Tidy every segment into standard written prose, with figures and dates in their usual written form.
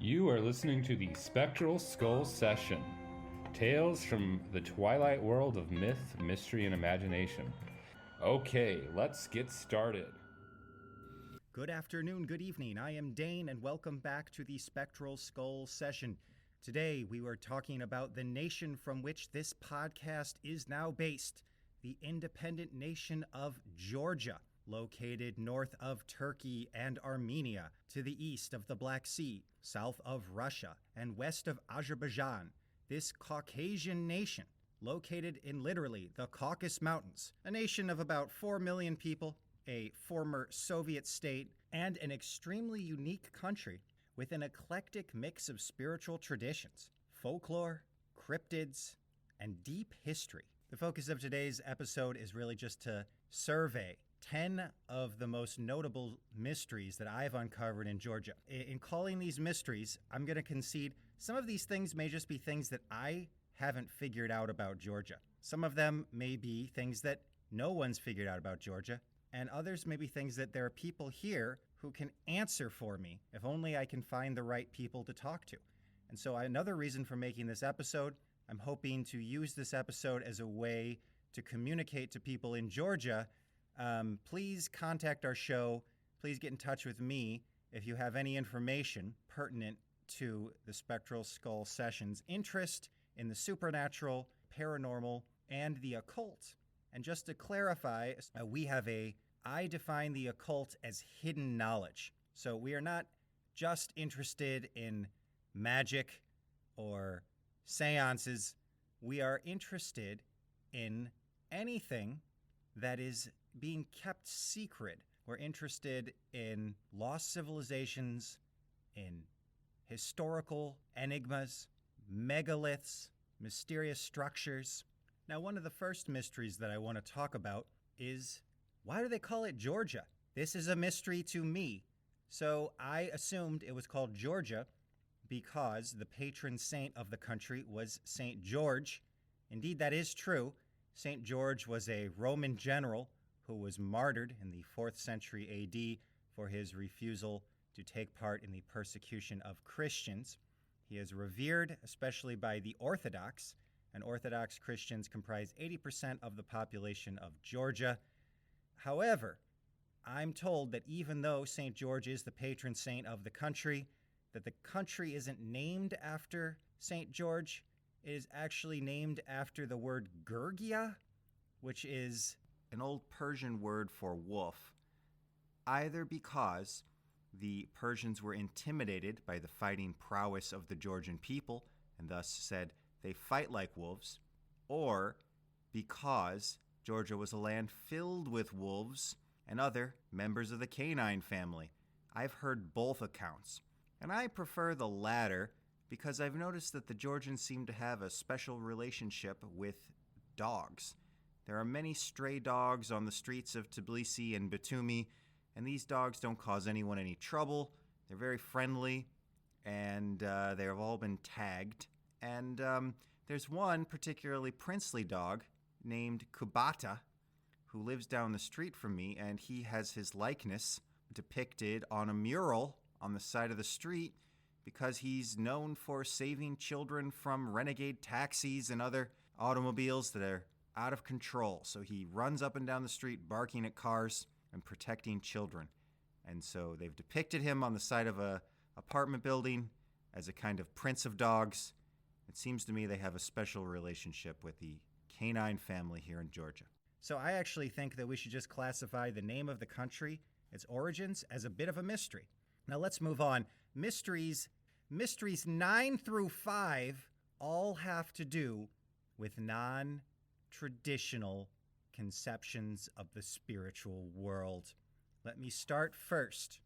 You are listening to the Spectral Skull Session. Tales from the twilight world of myth, mystery, and imagination. Okay, let's get started. Good afternoon, good evening. I am Dane, and welcome back to the Spectral Skull Session. Today, we were talking about the nation from which this podcast is now based, the independent nation of Georgia, located north of Turkey and Armenia, to the east of the Black Sea, south of Russia, and west of Azerbaijan. This Caucasian nation, located in literally the Caucasus Mountains, a nation of about 4 million people, a former Soviet state, and an extremely unique country with an eclectic mix of spiritual traditions, folklore, cryptids, and deep history. The focus of today's episode is really just to survey 10 of the most notable mysteries that I've uncovered in Georgia. In calling these mysteries, I'm going to concede some of these things may just be things that I haven't figured out about Georgia. Some of them may be things that no one's figured out about Georgia, and others may be things that there are people here who can answer for me if only I can find the right people to talk to. And so another reason for making this episode, I'm hoping to use this episode as a way to communicate to people in Georgia. Please contact our show. Please get in touch with me if you have any information pertinent to the Spectral Skull Session's interest in the supernatural, paranormal, and the occult. And just to clarify, I define the occult as hidden knowledge. So we are not just interested in magic or seances. We are interested in anything that is being kept secret. We're interested in lost civilizations, in historical enigmas, megaliths, mysterious structures. Now, one of the first mysteries that I want to talk about is, why do they call it Georgia? This is a mystery to me. So I assumed it was called Georgia because the patron saint of the country was St. George. Indeed, that is true. St. George was a Roman general who was martyred in the 4th century AD for his refusal to take part in the persecution of Christians. He is revered, especially by the Orthodox, and Orthodox Christians comprise 80% of the population of Georgia. However, I'm told that even though St. George is the patron saint of the country, that the country isn't named after St. George. It is actually named after the word Gurgia, which is an old Persian word for wolf, either because the Persians were intimidated by the fighting prowess of the Georgian people and thus said they fight like wolves, or because Georgia was a land filled with wolves and other members of the canine family. I've heard both accounts, and I prefer the latter because I've noticed that the Georgians seem to have a special relationship with dogs. There are many stray dogs on the streets of Tbilisi and Batumi, and these dogs don't cause anyone any trouble. They're very friendly, and they have all been tagged. And there's one particularly princely dog named Kubata who lives down the street from me, and he has his likeness depicted on a mural on the side of the street because he's known for saving children from renegade taxis and other automobiles that are out of control. So he runs up and down the street barking at cars and protecting children. And so they've depicted him on the side of a apartment building as a kind of prince of dogs. It seems to me they have a special relationship with the canine family here in Georgia. So I actually think that we should just classify the name of the country, its origins, as a bit of a mystery. Now let's move on. Mysteries 9 through 5 all have to do with non-traditional conceptions of the spiritual world. Let me start first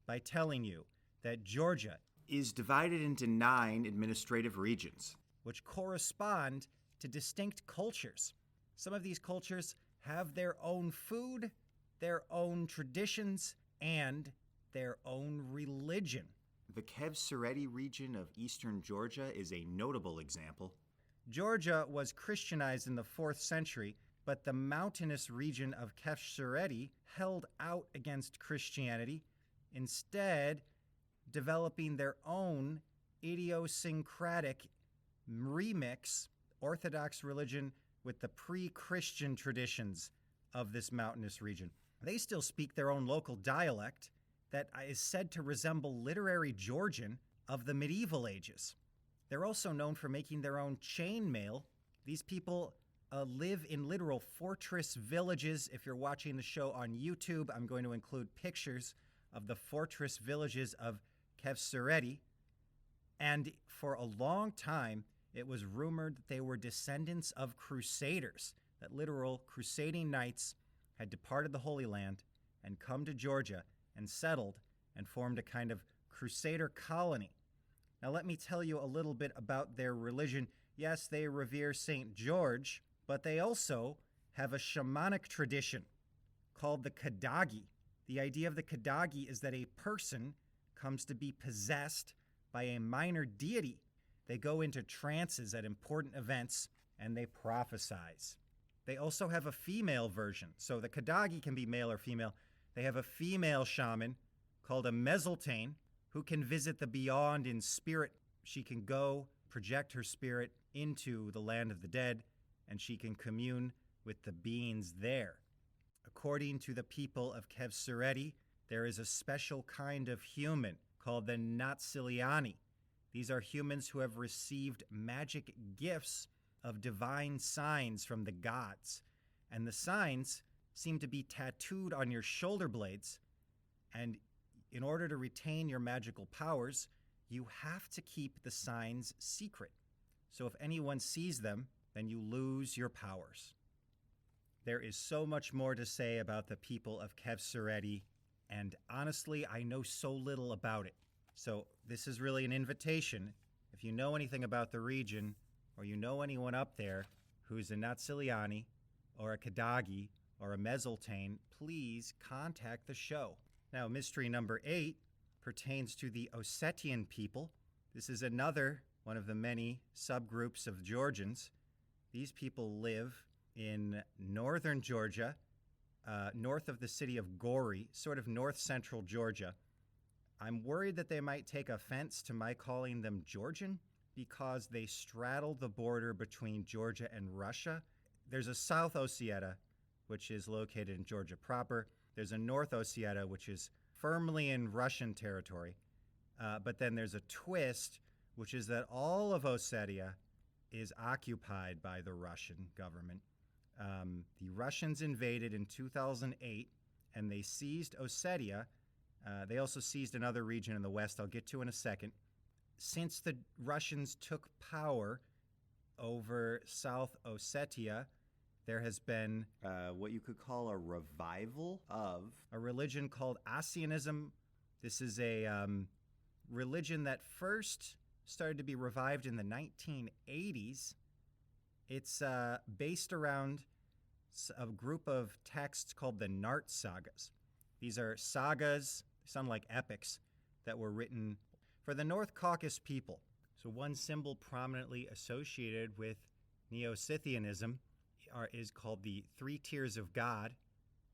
by telling you that Georgia is divided into 9 administrative regions, which correspond to distinct cultures. Some of these cultures have their own food, their own traditions, and their own religion. The Svanetti region of eastern Georgia is a notable example. Georgia was Christianized in the 4th century, but the mountainous region of Svanetti held out against Christianity, instead developing their own idiosyncratic remix Orthodox religion with the pre-Christian traditions of this mountainous region. They still speak their own local dialect that is said to resemble literary Georgian of the medieval ages. They're also known for making their own chainmail. These people live in literal fortress villages. If you're watching the show on YouTube, I'm going to include pictures of the fortress villages of Svanetti. And for a long time, it was rumored that they were descendants of crusaders, that literal crusading knights had departed the Holy Land and come to Georgia and settled and formed a kind of crusader colony. Now, let me tell you a little bit about their religion. Yes, they revere St. George, but they also have a shamanic tradition called the Kadagi. The idea of the Kadagi is that a person comes to be possessed by a minor deity. They go into trances at important events and they prophesize. They also have a female version. So the Kadagi can be male or female. They have a female shaman called a Naziliani who can visit the beyond in spirit. She can go project her spirit into the land of the dead, and she can commune with the beings there. According to the people of Svanetti, there is a special kind of human called the Naziliani. These are humans who have received magic gifts of divine signs from the gods. And the signs seem to be tattooed on your shoulder blades. And in order to retain your magical powers, you have to keep the signs secret. So if anyone sees them, then you lose your powers. There is so much more to say about the people of Svanetti, and honestly, I know so little about it. So this is really an invitation. If you know anything about the region, or you know anyone up there who's a Naziliani, or a Kadagi, or a Naziliani, please contact the show. Now, mystery number 8 pertains to the Ossetian people. This is another one of the many subgroups of Georgians. These people live in northern Georgia, north of the city of Gori, sort of north-central Georgia. I'm worried that they might take offense to my calling them Georgian because they straddle the border between Georgia and Russia. There's a South Ossetia, which is located in Georgia proper. There's a North Ossetia, which is firmly in Russian territory. But then there's a twist, which is that all of Ossetia is occupied by the Russian government. The Russians invaded in 2008, and they seized Ossetia. They also seized another region in the west I'll get to in a second. Since the Russians took power over South Ossetia, there has been what you could call a revival of a religion called Asianism. This is a religion that first started to be revived in the 1980s. It's based around a group of texts called the Nart sagas. These are sagas, sound like epics, that were written for the North Caucasus people. So one symbol prominently associated with Neo-Scythianism is called the Three Tiers of God.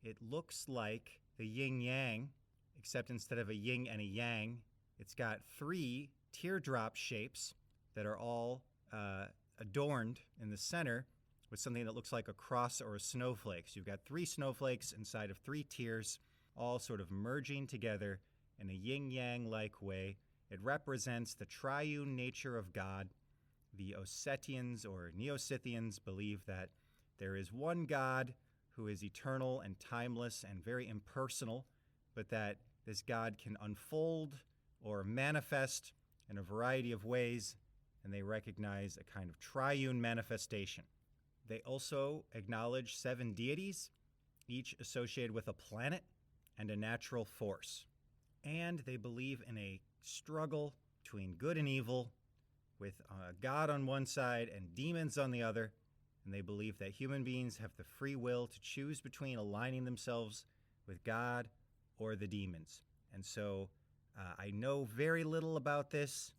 It looks like the yin-yang, except instead of a yin and a yang, it's got 3 teardrop shapes that are all adorned in the center with something that looks like a cross or a snowflake. So you've got 3 snowflakes inside of 3 tiers, all sort of merging together in a yin-yang-like way. It represents the triune nature of God. The Ossetians or Neo-Scythians believe that there is one God who is eternal and timeless and very impersonal, but that this God can unfold or manifest in a variety of ways, and they recognize a kind of triune manifestation. They also acknowledge 7 deities, each associated with a planet and a natural force. And they believe in a struggle between good and evil, with God on one side and demons on the other. And they believe that human beings have the free will to choose between aligning themselves with God or the demons. And so I know very little about this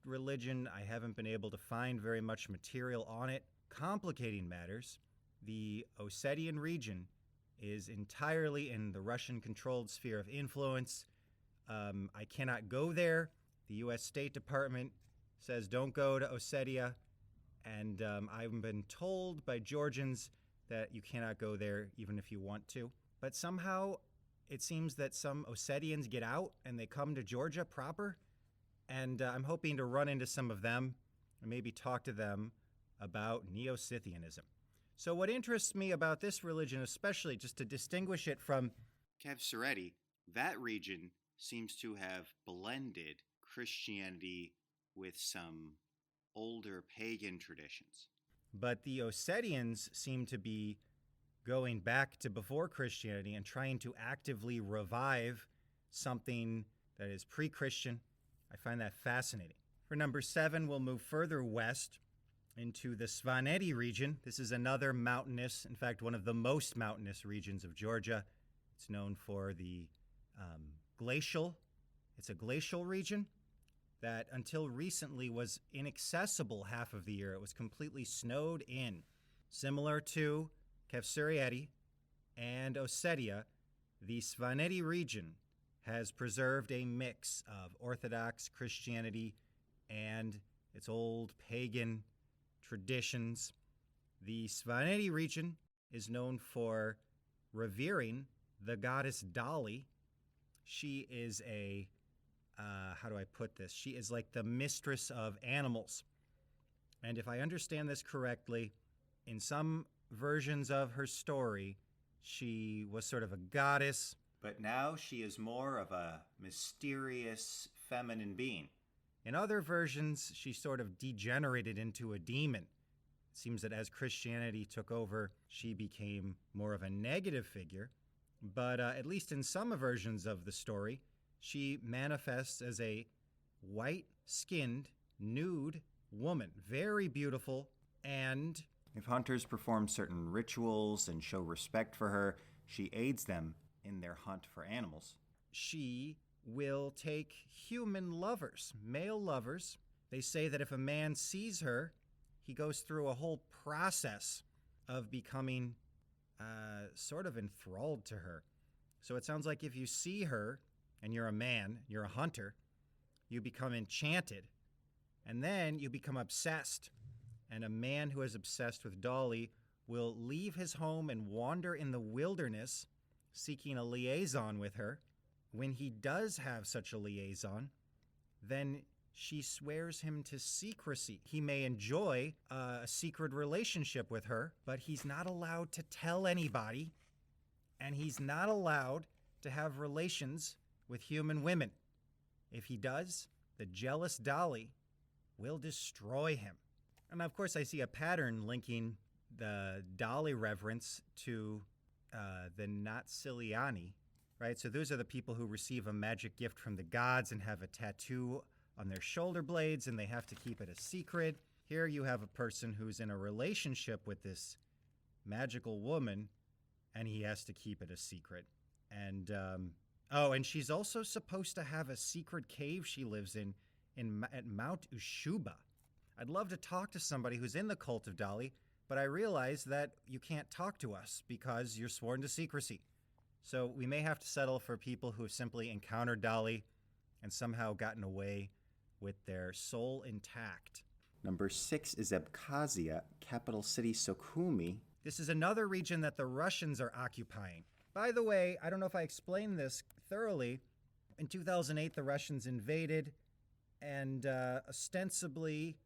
religion. I haven't been able to find very much material on it. Complicating matters, the Ossetian region is entirely in the Russian-controlled sphere of influence. I cannot go there. The U.S. State Department says don't go to Ossetia, and I've been told by Georgians that you cannot go there even if you want to. But somehow it seems that some Ossetians get out and they come to Georgia proper, and I'm hoping to run into some of them and maybe talk to them about Neo-Scythianism. So what interests me about this religion, especially just to distinguish it from Svanetti, that region seems to have blended Christianity with some older pagan traditions. But the Ossetians seem to be going back to before Christianity and trying to actively revive something that is pre-Christian. I find that fascinating. For number 7, we'll move further west into the Svanetti region. This is another mountainous, in fact, one of the most mountainous regions of Georgia. It's known for the It's a glacial region that until recently was inaccessible half of the year. It was completely snowed in. Similar to Svanetti and Ossetia, the Svanetti region has preserved a mix of Orthodox Christianity and its old pagan traditions. The Svanetti region is known for revering the goddess Dali. She is how do I put this? She is like the mistress of animals. And if I understand this correctly, in some versions of her story, she was sort of a goddess, but now she is more of a mysterious feminine being. In other versions, she sort of degenerated into a demon. It seems that as Christianity took over, she became more of a negative figure. But at least in some versions of the story, she manifests as a white-skinned, nude woman, very beautiful, and if hunters perform certain rituals and show respect for her, she aids them in their hunt for animals. She will take human lovers, male lovers. They say that if a man sees her, he goes through a whole process of becoming sort of enthralled to her. So it sounds like if you see her and you're a man, you're a hunter, you become enchanted, and then you become obsessed. And a man who is obsessed with Dali will leave his home and wander in the wilderness seeking a liaison with her. When he does have such a liaison, then she swears him to secrecy. He may enjoy a secret relationship with her, but he's not allowed to tell anybody, and he's not allowed to have relations with human women. If he does, the jealous Dali will destroy him. And of course, I see a pattern linking the Dali reverence to the Naziliani, right? So those are the people who receive a magic gift from the gods and have a tattoo on their shoulder blades, and they have to keep it a secret. Here you have a person who's in a relationship with this magical woman, and he has to keep it a secret. And and she's also supposed to have a secret cave she lives in at Mount Ushuba. I'd love to talk to somebody who's in the cult of Dali, but I realize that you can't talk to us because you're sworn to secrecy. So we may have to settle for people who have simply encountered Dali and somehow gotten away with their soul intact. Number 6 is Abkhazia, capital city Sukhumi. This is another region that the Russians are occupying. By the way, I don't know if I explained this thoroughly. In 2008, the Russians invaded, and ostensibly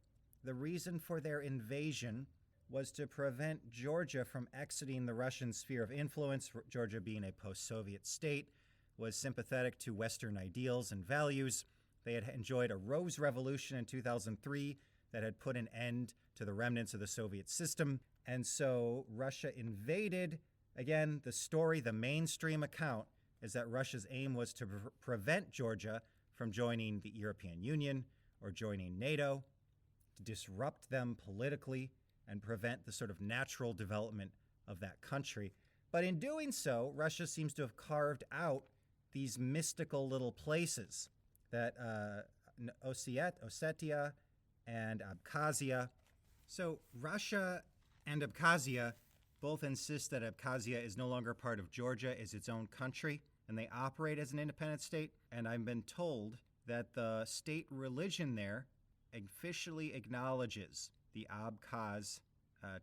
the reason for their invasion was to prevent Georgia from exiting the Russian sphere of influence. Georgia, being a post-Soviet state, was sympathetic to Western ideals and values. They had enjoyed a Rose Revolution in 2003 that had put an end to the remnants of the Soviet system. And so Russia invaded. Again, the story, the mainstream account, is that Russia's aim was to prevent Georgia from joining the European Union or joining NATO, to disrupt them politically and prevent the sort of natural development of that country. But in doing so, Russia seems to have carved out these mystical little places that Ossetia and Abkhazia. So Russia and Abkhazia both insist that Abkhazia is no longer part of Georgia, is its own country, and they operate as an independent state. And I've been told that the state religion there officially acknowledges the Abkhaz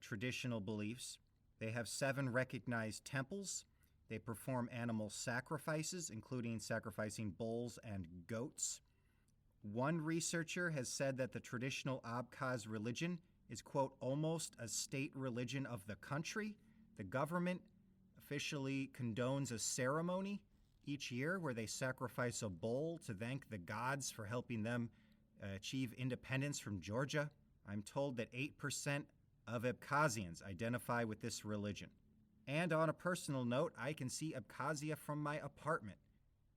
traditional beliefs. They have 7 recognized temples. They perform animal sacrifices, including sacrificing bulls and goats. One researcher has said that the traditional Abkhaz religion is, quote, almost a state religion of the country. The government officially condones a ceremony each year where they sacrifice a bull to thank the gods for helping them achieve independence from Georgia. I'm told that 8% of Abkhazians identify with this religion. And on a personal note, I can see Abkhazia from my apartment.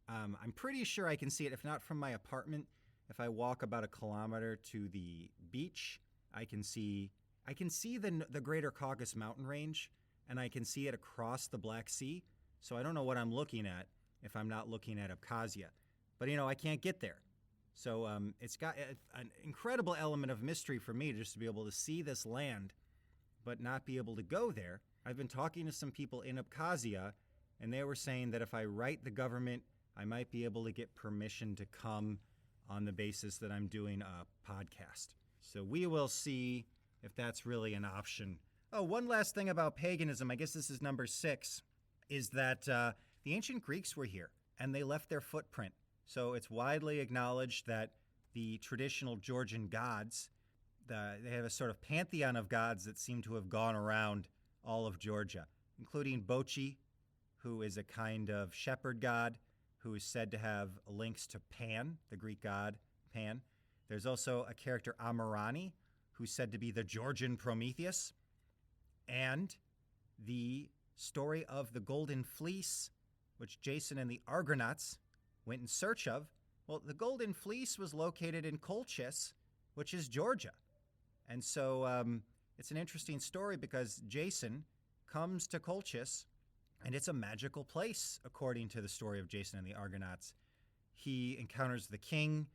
I'm pretty sure I can see it, if not from my apartment. If I walk about a kilometer to the beach, I can see the Greater Caucasus Mountain Range, and I can see it across the Black Sea. So I don't know what I'm looking at if I'm not looking at Abkhazia. But, I can't get there. So it's got an incredible element of mystery for me just to be able to see this land, but not be able to go there. I've been talking to some people in Abkhazia, and they were saying that if I write the government, I might be able to get permission to come on the basis that I'm doing a podcast. So we will see if that's really an option. Oh, one last thing about paganism, I guess this is number 6, is that the ancient Greeks were here, and they left their footprint. So it's widely acknowledged that the traditional Georgian gods, they have a sort of pantheon of gods that seem to have gone around all of Georgia, including Bochi, who is a kind of shepherd god who is said to have links to Pan, the Greek god Pan. There's also a character Amirani, who's said to be the Georgian Prometheus. And the story of the Golden Fleece, which Jason and the Argonauts went in search of. Well, the Golden Fleece was located in Colchis, which is Georgia. And so it's an interesting story because Jason comes to Colchis, and it's a magical place, according to the story of Jason and the Argonauts. He encounters the king.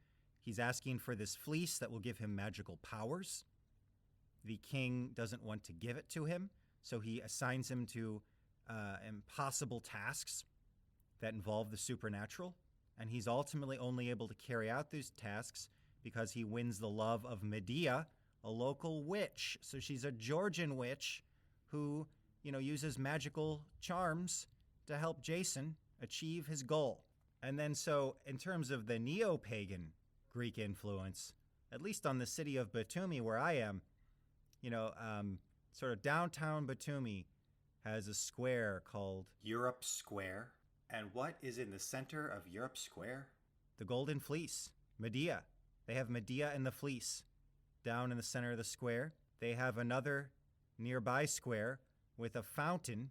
He's asking for this fleece that will give him magical powers. The king doesn't want to give it to him, so he assigns him to impossible tasks that involve the supernatural. And he's ultimately only able to carry out these tasks because he wins the love of Medea, a local witch. So she's a Georgian witch who, uses magical charms to help Jason achieve his goal. And then so in terms of the neo-pagan Greek influence, at least on the city of Batumi where I am, sort of downtown Batumi has a square called Europe Square. And what is in the center of Europe Square? The Golden Fleece, Medea. They have Medea and the Fleece down in the center of the square. They have another nearby square with a fountain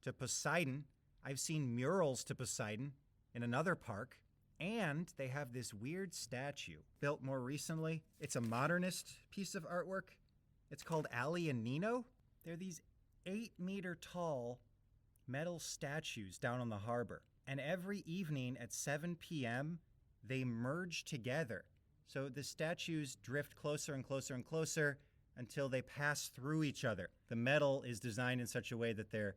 to Poseidon. I've seen murals to Poseidon in another park. And they have this weird statue built more recently. It's a modernist piece of artwork. It's called Ali and Nino. They're these 8-meter tall metal statues down on the harbor. And every evening at 7 p.m., they merge together. So the statues drift closer and closer and closer until they pass through each other. The metal is designed in such a way that they're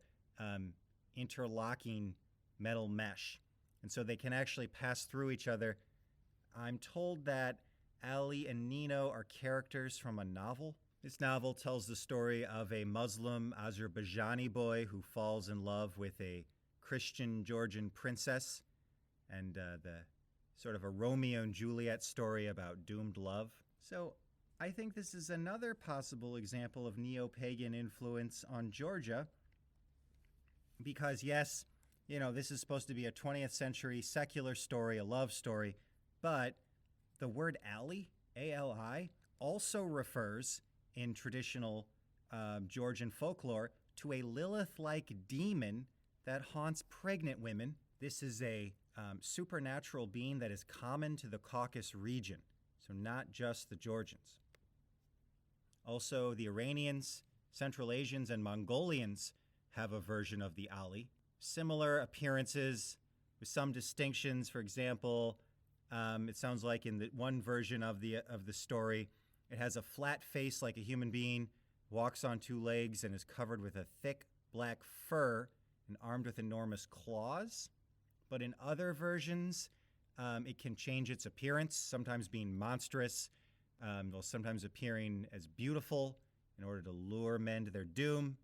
interlocking metal mesh. And so they can actually pass through each other. I'm told that Ali and Nino are characters from a novel. This novel tells the story of a Muslim Azerbaijani boy who falls in love with a Christian Georgian princess, and the sort of a Romeo and Juliet story about doomed love. So I think this is another possible example of neo-pagan influence on Georgia because, yes, this is supposed to be a 20th century secular story, a love story, but the word Ali, A-L-I, also refers in traditional Georgian folklore to a Lilith-like demon that haunts pregnant women. This is a supernatural being that is common to the Caucasus region, so not just the Georgians. Also, the Iranians, Central Asians, and Mongolians have a version of the Ali. Similar appearances with some distinctions. For example, it sounds like in the one version of the story, it has a flat face like a human being, walks on 2 legs, and is covered with a thick black fur and armed with enormous claws. But in other versions, it can change its appearance, sometimes being monstrous, While sometimes appearing as beautiful in order to lure men to their doom.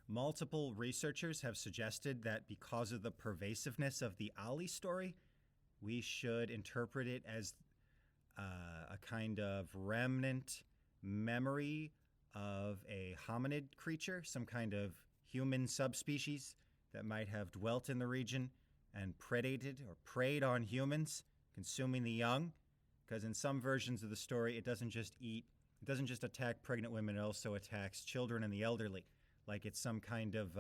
Multiple researchers have suggested that because of the pervasiveness of the Ali story, we should interpret it as a kind of remnant memory of a hominid creature, some kind of human subspecies that might have dwelt in the region and predated or preyed on humans, consuming the young. Because in some versions of the story, it doesn't just attack pregnant women, it also attacks children and the elderly, like it's some kind of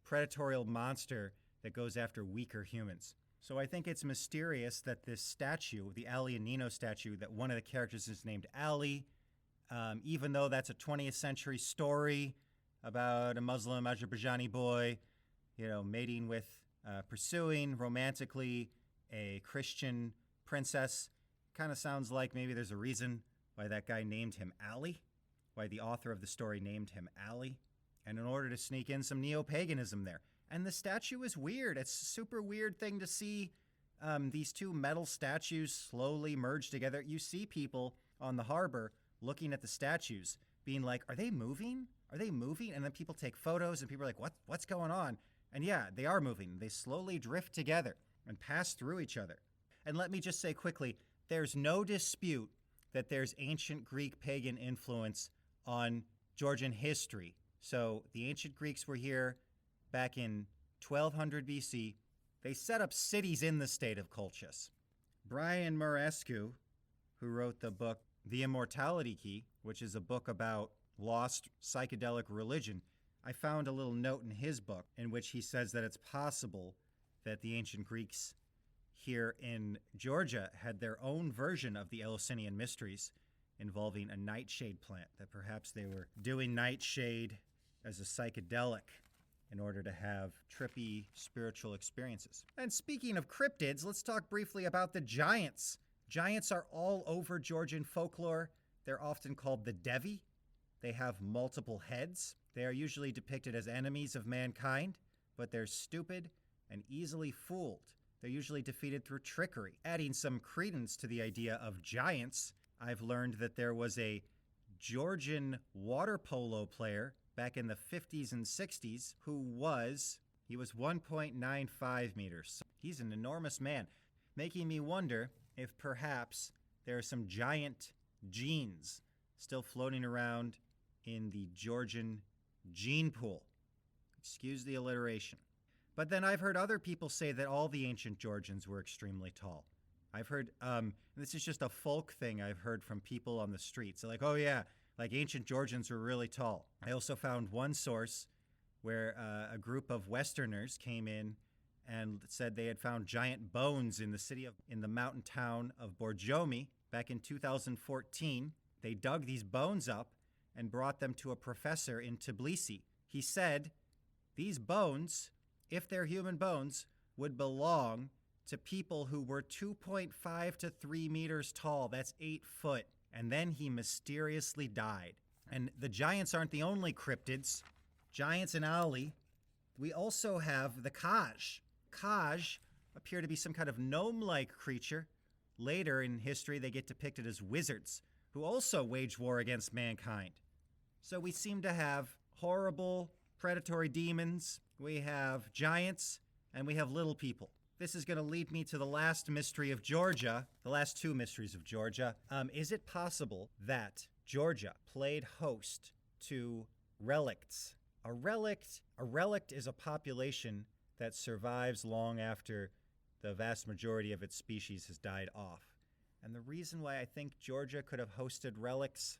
predatorial monster that goes after weaker humans. So I think it's mysterious that this statue, the Ali and Nino statue, that one of the characters is named Ali, even though that's a 20th century story about a Muslim Azerbaijani boy, mating with, pursuing romantically a Christian princess. Kind of sounds like maybe there's a reason why that guy named him Ali, why the author of the story named him Ali, and in order to sneak in some neo-paganism there. And the statue is weird. It's a super weird thing to see these two metal statues slowly merge together. You see people on the harbor looking at the statues, being like, are they moving? Are they moving? And then people take photos and people are like, what's going on? And yeah, they are moving. They slowly drift together and pass through each other. And let me just say quickly, there's no dispute that there's ancient Greek pagan influence on Georgian history. So the ancient Greeks were here back in 1200 BC. They set up cities in the state of Colchis. Brian Muraresku, who wrote the book The Immortality Key, which is a book about lost psychedelic religion, I found a little note in his book in which he says that it's possible that the ancient Greeks here in Georgia had their own version of the Eleusinian mysteries involving a nightshade plant, that perhaps they were doing nightshade as a psychedelic in order to have trippy spiritual experiences. And speaking of cryptids, let's talk briefly about the giants. Giants are all over Georgian folklore. They're often called the Devi. They have multiple heads. They are usually depicted as enemies of mankind, but they're stupid and easily fooled. They're usually defeated through trickery. Adding some credence to the idea of giants, I've learned that there was a Georgian water polo player back in the 50s and 60s he was 1.95 meters. He's an enormous man, making me wonder if perhaps there are some giant genes still floating around in the Georgian gene pool. Excuse the alliteration. But then I've heard other people say that all the ancient Georgians were extremely tall. I've heard, this is just a folk thing I've heard from people on the streets. They're like, oh yeah, like ancient Georgians were really tall. I also found one source where a group of Westerners came in and said they had found giant bones in the mountain town of Borjomi back in 2014. They dug these bones up and brought them to a professor in Tbilisi. He said, these bones, if they're human bones, would belong to people who were 2.5 to 3 meters tall. That's 8 foot. And then he mysteriously died. And the giants aren't the only cryptids. Giants in Ali. We also have the Kaj. Kaj appear to be some kind of gnome-like creature. Later in history, they get depicted as wizards who also wage war against mankind. So we seem to have horrible predatory demons, we have giants, and we have little people. This is going to lead me to the last mystery of Georgia, the last two mysteries of Georgia. Is it possible that Georgia played host to relicts? A relict is a population that survives long after the vast majority of its species has died off. And the reason why I think Georgia could have hosted relics,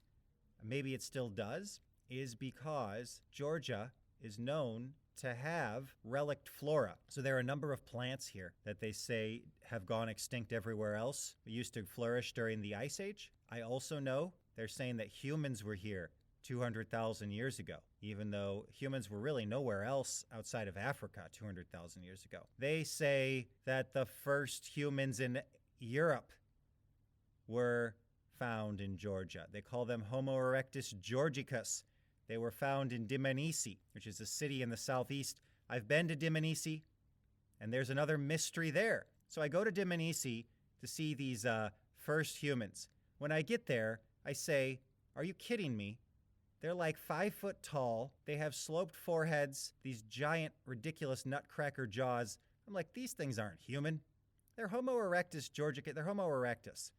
maybe it still does, is because Georgia is known to have relict flora. So there are a number of plants here that they say have gone extinct everywhere else, but used to flourish during the Ice Age. I also know they're saying that humans were here 200,000 years ago, even though humans were really nowhere else outside of Africa 200,000 years ago. They say that the first humans in Europe were found in Georgia. They call them Homo erectus georgicus. They were found in Dmanisi, which is a city in the southeast. I've been to Dmanisi, and there's another mystery there. So I go to Dmanisi to see these first humans. When I get there, I say, are you kidding me? They're like 5 foot tall. They have sloped foreheads, these giant, ridiculous nutcracker jaws. I'm like, these things aren't human. They're Homo erectus georgica. They're Homo erectus.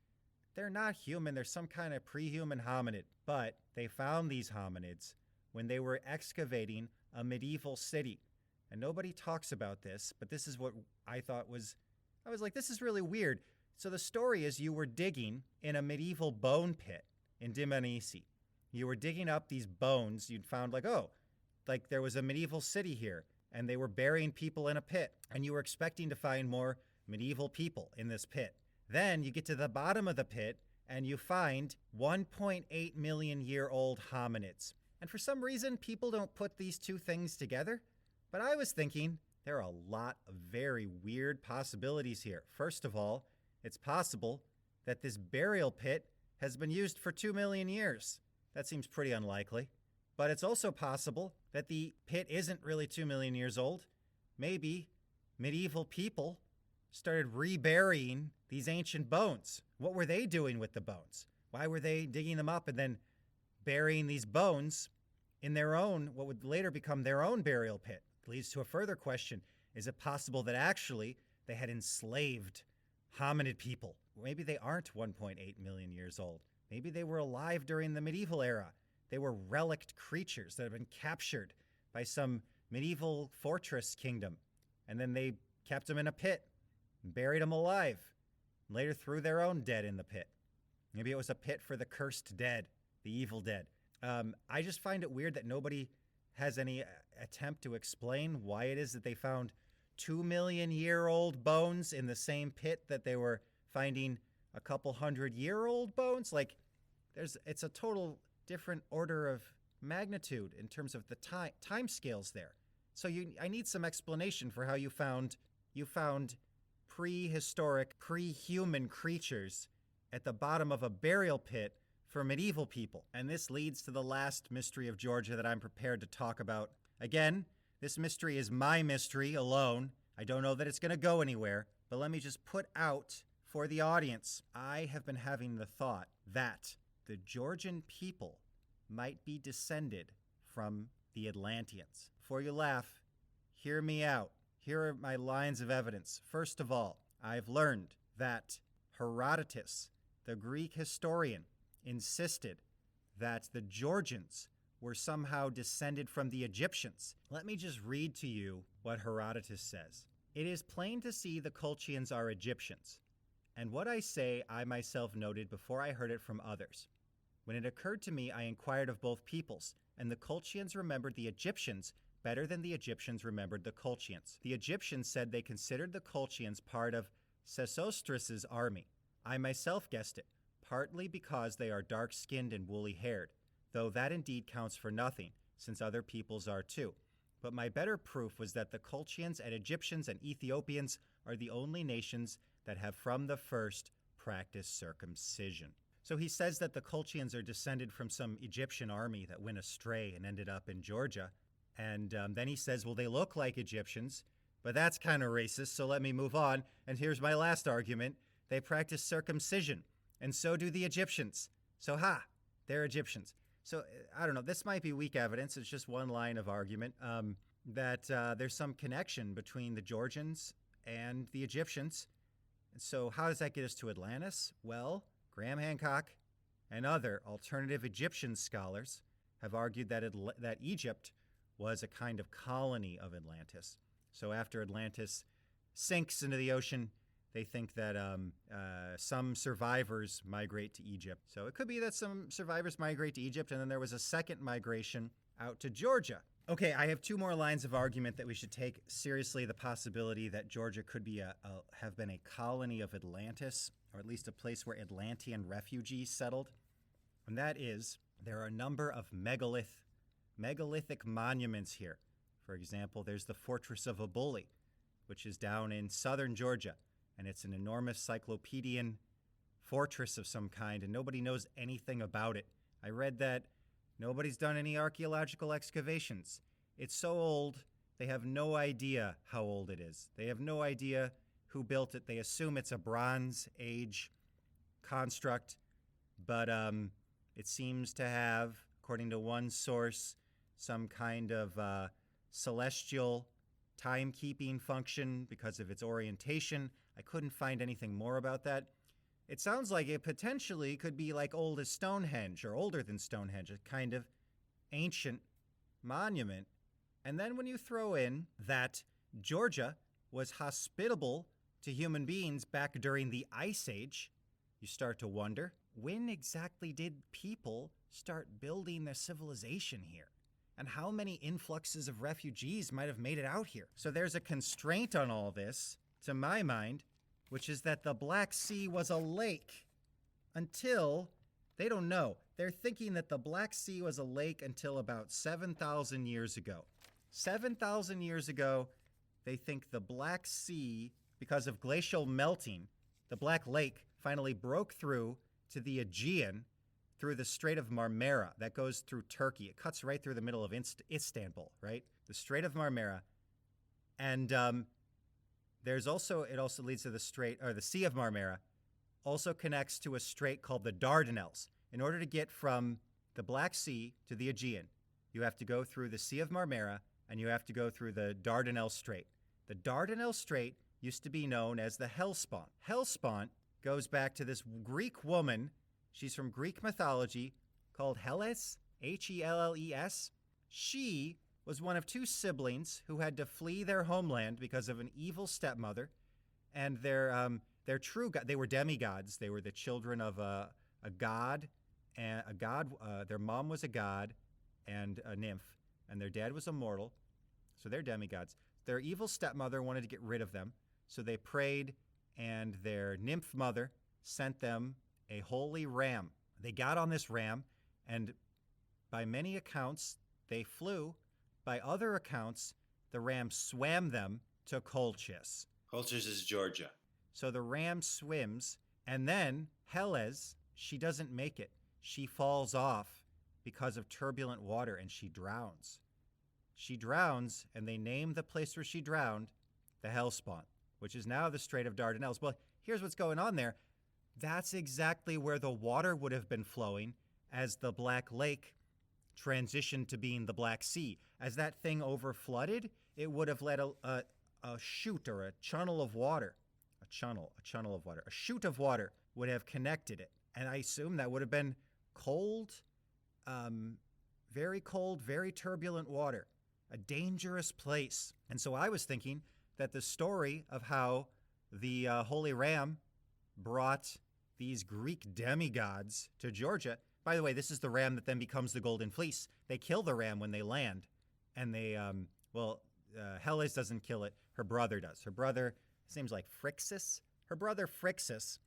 They're not human. They're some kind of pre-human hominid. But they found these hominids when they were excavating a medieval city. And nobody talks about this, but this is what I thought was, I was like, this is really weird. So the story is you were digging in a medieval bone pit in Dmanisi. You were digging up these bones. You'd found like there was a medieval city here, and they were burying people in a pit, and you were expecting to find more medieval people in this pit. Then you get to the bottom of the pit, and you find 1.8 million year old hominids. And for some reason, people don't put these two things together. But I was thinking there are a lot of very weird possibilities here. First of all, it's possible that this burial pit has been used for 2 million years. That seems pretty unlikely. But it's also possible that the pit isn't really 2 million years old. Maybe medieval people started reburying these ancient bones. What were they doing with the bones? Why were they digging them up and then burying these bones in their own, what would later become their own burial pit? Leads to a further question. Is it possible that actually they had enslaved hominid people? Maybe they aren't 1.8 million years old. Maybe they were alive during the medieval era. They were relict creatures that have been captured by some medieval fortress kingdom. And then they kept them in a pit and buried them alive. And later threw their own dead in the pit. Maybe it was a pit for the cursed dead, the evil dead. I just find it weird that nobody has any attempt to explain why it is that they found 2 million year old bones in the same pit that they were finding a couple 100-year-old bones. Like, it's a total different order of magnitude in terms of the time scales there. So I need some explanation for how you found prehistoric, pre-human creatures at the bottom of a burial pit for medieval people. And this leads to the last mystery of Georgia that I'm prepared to talk about. Again, this mystery is my mystery alone. I don't know that it's going to go anywhere, but let me just put out for the audience. I have been having the thought that the Georgian people might be descended from the Atlanteans. Before you laugh, hear me out. Here are my lines of evidence. First of all, I've learned that Herodotus, the Greek historian, insisted that the Georgians were somehow descended from the Egyptians. Let me just read to you what Herodotus says. It is plain to see the Colchians are Egyptians, and what I say I myself noted before I heard it from others. When it occurred to me, I inquired of both peoples, and the Colchians remembered the Egyptians better than the Egyptians remembered the Colchians. The Egyptians said they considered the Colchians part of Sesostris's army. I myself guessed it, partly because they are dark-skinned and woolly-haired, though that indeed counts for nothing, since other peoples are too. But my better proof was that the Colchians and Egyptians and Ethiopians are the only nations that have from the first practiced circumcision. So he says that the Colchians are descended from some Egyptian army that went astray and ended up in Georgia. And then he says, well, they look like Egyptians, but that's kind of racist, so let me move on. And here's my last argument. They practice circumcision, and so do the Egyptians. So they're Egyptians. So I don't know, this might be weak evidence. It's just one line of argument that there's some connection between the Georgians and the Egyptians. And so how does that get us to Atlantis? Well, Graham Hancock and other alternative Egyptian scholars have argued that Egypt was a kind of colony of Atlantis. So after Atlantis sinks into the ocean, they think that some survivors migrate to Egypt. So it could be that some survivors migrate to Egypt, and then there was a second migration out to Georgia. Okay, I have two more lines of argument that we should take seriously the possibility that Georgia could be have been a colony of Atlantis, or at least a place where Atlantean refugees settled. And that is, there are a number of megalithic monuments here. For example, there's the Fortress of Eboli, which is down in southern Georgia. And it's an enormous cyclopedian fortress of some kind, and nobody knows anything about it. I read that nobody's done any archaeological excavations. It's so old, they have no idea how old it is. They have no idea who built it. They assume it's a Bronze Age construct. but it seems to have, according to one source, some kind of celestial timekeeping function because of its orientation. I couldn't find anything more about that. It sounds like it potentially could be like old as Stonehenge or older than Stonehenge, a kind of ancient monument. And then when you throw in that Georgia was hospitable to human beings back during the Ice Age, you start to wonder, when exactly did people start building their civilization here? And how many influxes of refugees might have made it out here? So there's a constraint on all this, to my mind, which is that the Black Sea was a lake until, they don't know. They're thinking that the Black Sea was a lake until about 7,000 years ago. 7,000 years ago, they think the Black Sea, because of glacial melting, the Black Lake finally broke through to the Aegean through the Strait of Marmara that goes through Turkey. It cuts right through the middle of Istanbul, right? The Strait of Marmara. And it also leads to the Strait, or the Sea of Marmara, also connects to a strait called the Dardanelles. In order to get from the Black Sea to the Aegean, you have to go through the Sea of Marmara and you have to go through the Dardanelles Strait. The Dardanelles Strait used to be known as the Hellespont. Hellespont goes back to this Greek woman. She's from Greek mythology, called Helles, Helles. She was one of two siblings who had to flee their homeland because of an evil stepmother, and their true god. They were demigods. They were the children of a god, and a god. Their mom was a god and a nymph, and their dad was a mortal. So they're demigods. Their evil stepmother wanted to get rid of them, so they prayed, and their nymph mother sent them a holy ram. They got on this ram, and by many accounts, they flew. By other accounts, the ram swam them to Colchis. Colchis is Georgia. So the ram swims, and then Helles, she doesn't make it. She falls off because of turbulent water, and she drowns. She drowns, and they name the place where she drowned the Hellespont, which is now the Strait of Dardanelles. Well, here's what's going on there. That's exactly where the water would have been flowing as the Black Lake transitioned to being the Black Sea. As that thing overflooded, it would have let a chute or a channel of water, a chute of water would have connected it. And I assume that would have been cold, very turbulent water, a dangerous place. And so I was thinking that the story of how the Holy Ram brought these Greek demigods to Georgia. By the way, this is the ram that then becomes the Golden Fleece. They kill the ram when they land. And they, Helles doesn't kill it. Her brother does. Her brother, his name's like Phrixus. Her brother Phrixus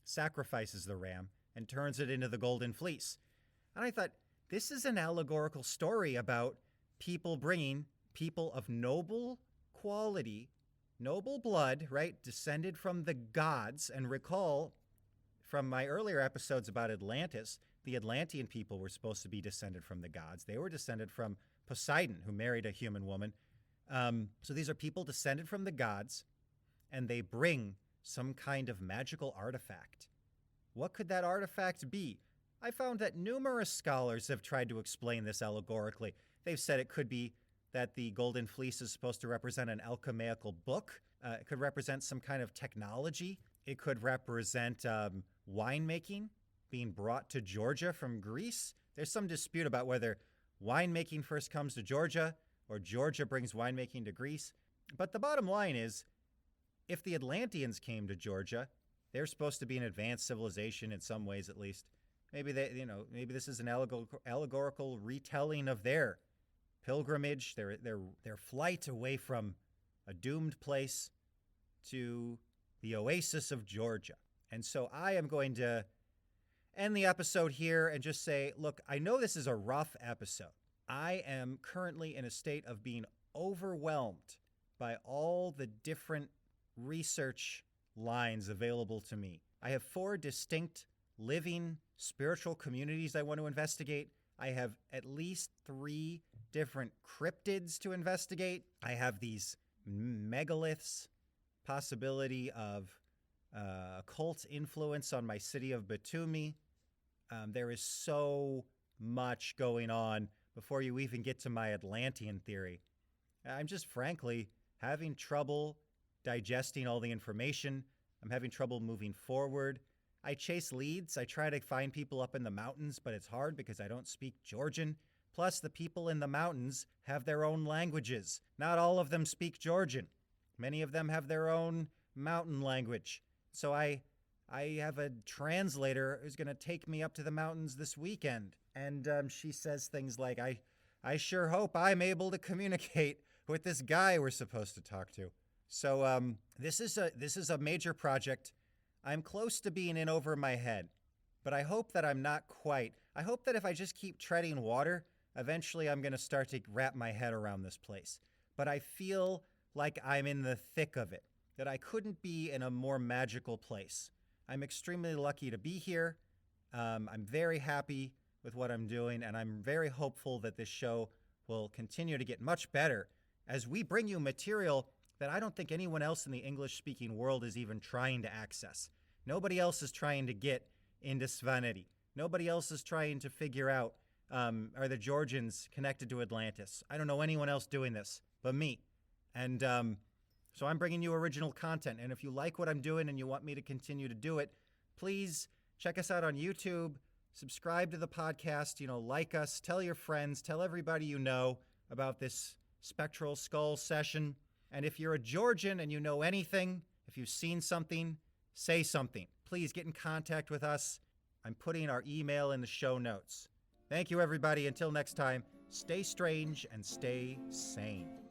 sacrifices the ram and turns it into the Golden Fleece. And I thought, this is an allegorical story about people bringing people of noble quality, noble blood, right, descended from the gods. And recall from my earlier episodes about Atlantis, the Atlantean people were supposed to be descended from the gods. They were descended from Poseidon, who married a human woman. So these are people descended from the gods, and they bring some kind of magical artifact. What could that artifact be? I found that numerous scholars have tried to explain this allegorically. They've said it could be that the Golden Fleece is supposed to represent an alchemical book. It could represent some kind of technology. It could represent winemaking being brought to Georgia from Greece. There's some dispute about whether winemaking first comes to Georgia or Georgia brings winemaking to Greece. But the bottom line is, if the Atlanteans came to Georgia, they're supposed to be an advanced civilization in some ways at least. Maybe maybe this is an allegorical retelling of their pilgrimage, their flight away from a doomed place to the oasis of Georgia. And so I am going to end the episode here and just say, look, I know this is a rough episode. I am currently in a state of being overwhelmed by all the different research lines available to me. I have 4 distinct living spiritual communities I want to investigate. I have at least 3 different cryptids to investigate. I have these megaliths, possibility of occult influence on my city of Batumi. There is so much going on before you even get to my Atlantean theory. I'm just frankly having trouble digesting all the information. I'm having trouble moving forward. I chase leads. I try to find people up in the mountains, but it's hard because I don't speak Georgian. Plus, the people in the mountains have their own languages. Not all of them speak Georgian. Many of them have their own mountain language. So I have a translator who's going to take me up to the mountains this weekend. And she says things like, I sure hope I'm able to communicate with this guy we're supposed to talk to. So this is a major project. I'm close to being in over my head, but I hope that I'm not quite. I hope that if I just keep treading water, eventually I'm going to start to wrap my head around this place. But I feel like I'm in the thick of it, that I couldn't be in a more magical place. I'm extremely lucky to be here. I'm very happy with what I'm doing, and I'm very hopeful that this show will continue to get much better as we bring you material that I don't think anyone else in the English-speaking world is even trying to access. Nobody else is trying to get into Svanetti. Nobody else is trying to figure out, are the Georgians connected to Atlantis? I don't know anyone else doing this but me. And so I'm bringing you original content. And if you like what I'm doing and you want me to continue to do it, please check us out on YouTube, subscribe to the podcast, like us, tell your friends, tell everybody you know about this Spectral Skull session. And if you're a Georgian and you know anything, if you've seen something, say something. Please get in contact with us. I'm putting our email in the show notes. Thank you, everybody. Until next time, stay strange and stay sane.